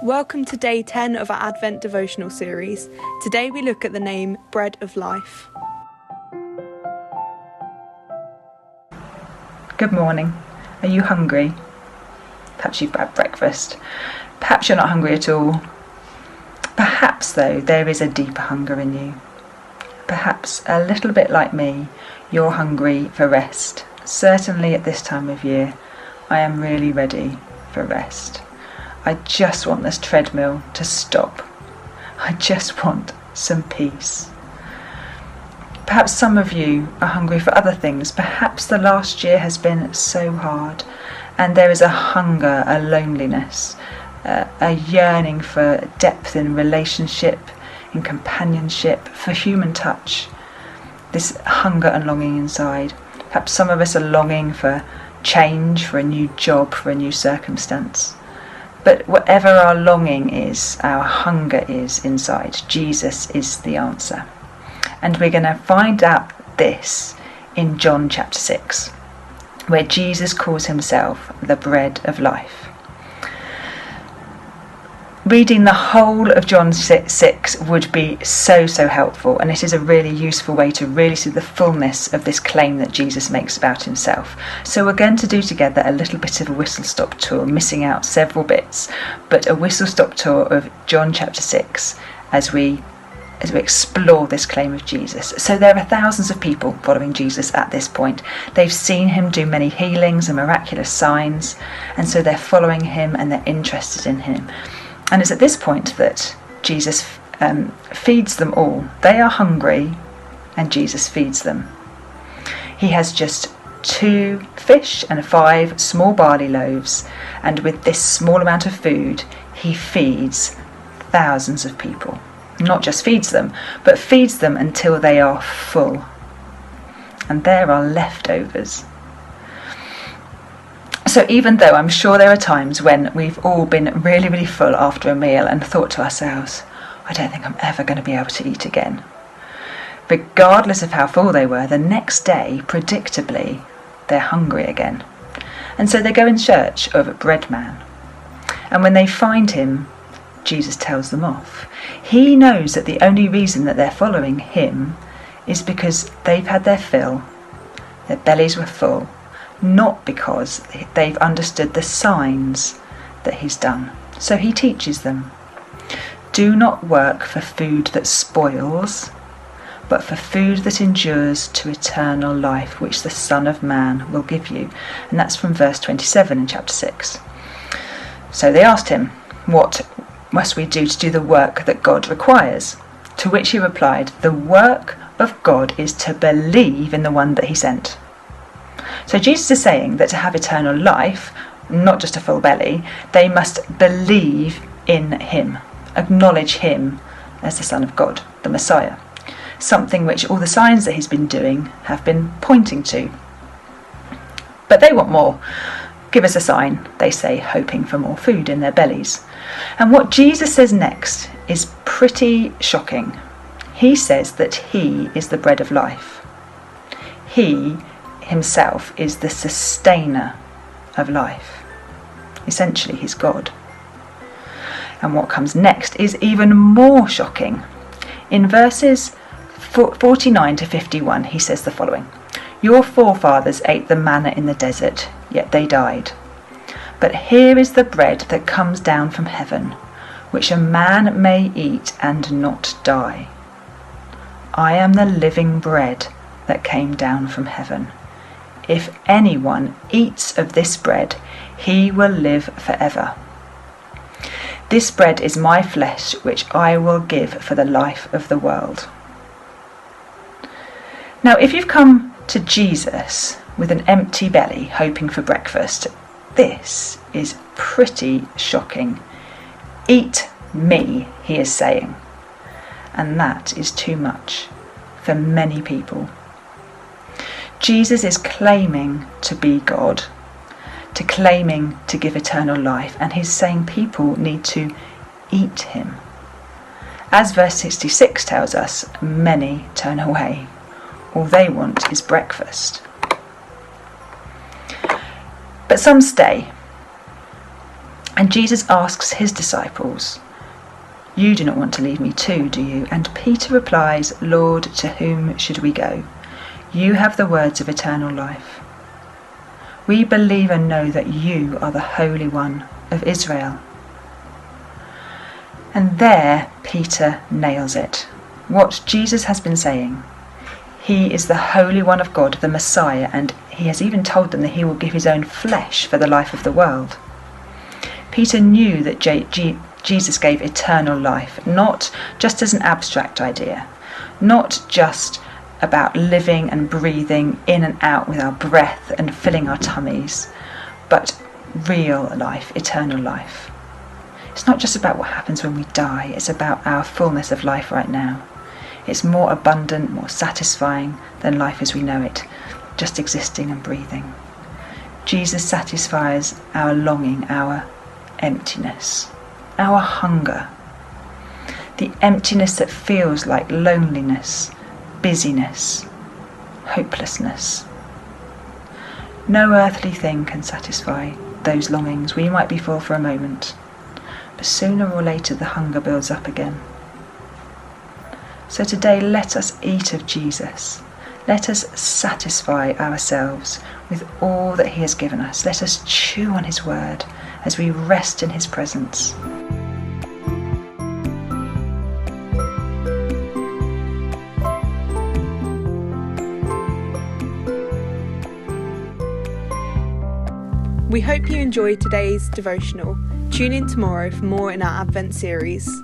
Welcome to day 10 of our Advent Devotional series. Today we look at the name Bread of Life. Good morning. Are you hungry? Perhaps you've had breakfast. Perhaps you're not hungry at all. Perhaps, though, there is a deeper hunger in you. Perhaps, a little bit like me, you're hungry for rest. Certainly at this time of year, I am really ready for rest. I just want this treadmill to stop. I just want some peace. Perhaps some of you are hungry for other things. Perhaps the last year has been so hard and there is a hunger, a loneliness, a yearning for depth in relationship, in companionship, for human touch. This hunger and longing inside. Perhaps some of us are longing for change, for a new job, for a new circumstance. But whatever our longing is, our hunger is inside, Jesus is the answer. And we're going to find out this in John chapter 6, where Jesus calls himself the bread of life. Reading the whole of John 6 would be so helpful, and it is a really useful way to really see the fullness of this claim that Jesus makes about himself. So we're going to do together a little bit of a whistle-stop tour, missing out several bits, but a whistle-stop tour of John chapter 6 as we explore this claim of Jesus. So there are thousands of people following Jesus at this point. They've seen him do many healings and miraculous signs, and so they're following him and they're interested in him. And it's at this point that Jesus feeds them all. They are hungry and Jesus feeds them. He has just 2 fish and 5 small barley loaves, and with this small amount of food he feeds thousands of people. Not just feeds them, but feeds them until they are full. And there are leftovers. So even though I'm sure there are times when we've all been really full after a meal and thought to ourselves, I don't think I'm ever going to be able to eat again. Regardless of how full they were, the next day, predictably, they're hungry again. And so they go in search of a bread man. And when they find him, Jesus tells them off. He knows that the only reason that they're following him is because they've had their fill, their bellies were full, not because they've understood the signs that he's done. So he teaches them, do not work for food that spoils, but for food that endures to eternal life, which the Son of Man will give you. And that's from verse 27 in chapter 6. So they asked him, what must we do to do the work that God requires? To which he replied, the work of God is to believe in the one that he sent. So Jesus is saying that to have eternal life, not just a full belly, they must believe in him, acknowledge him as the Son of God, the Messiah, something which all the signs that he's been doing have been pointing to. But they want more. Give us a sign, they say, hoping for more food in their bellies. And what Jesus says next is pretty shocking. He says that he is the bread of life. He himself is the sustainer of life. Essentially, he's God. And what comes next is even more shocking. In verses 49 to 51, he says the following. Your forefathers ate the manna in the desert, yet they died. But here is the bread that comes down from heaven, which a man may eat and not die. I am the living bread that came down from heaven. If anyone eats of this bread, he will live forever. This bread is my flesh, which I will give for the life of the world. Now, if you've come to Jesus with an empty belly, hoping for breakfast, this is pretty shocking. Eat me, he is saying. And that is too much for many people. Jesus is claiming to be God, claiming to give eternal life, and he's saying people need to eat him. As verse 66 tells us, many turn away. All they want is breakfast. But some stay. And Jesus asks his disciples, "You do not want to leave me too, do you?" And Peter replies, "Lord, to whom should we go? You have the words of eternal life. We believe and know that you are the Holy One of Israel." And there Peter nails it. What Jesus has been saying. He is the Holy One of God, the Messiah, and he has even told them that he will give his own flesh for the life of the world. Peter knew that Jesus gave eternal life, not just as an abstract idea, not just about living and breathing in and out with our breath and filling our tummies, but real life, eternal life. It's not just about what happens when we die, it's about our fullness of life right now. It's more abundant, more satisfying than life as we know it, just existing and breathing. Jesus satisfies our longing, our emptiness, our hunger, the emptiness that feels like loneliness, busyness, hopelessness. No earthly thing can satisfy those longings. We might be full for a moment, but sooner or later the hunger builds up again. So today let us eat of Jesus. Let us satisfy ourselves with all that he has given us. Let us chew on his word as we rest in his presence. We hope you enjoyed today's devotional. Tune in tomorrow for more in our Advent series.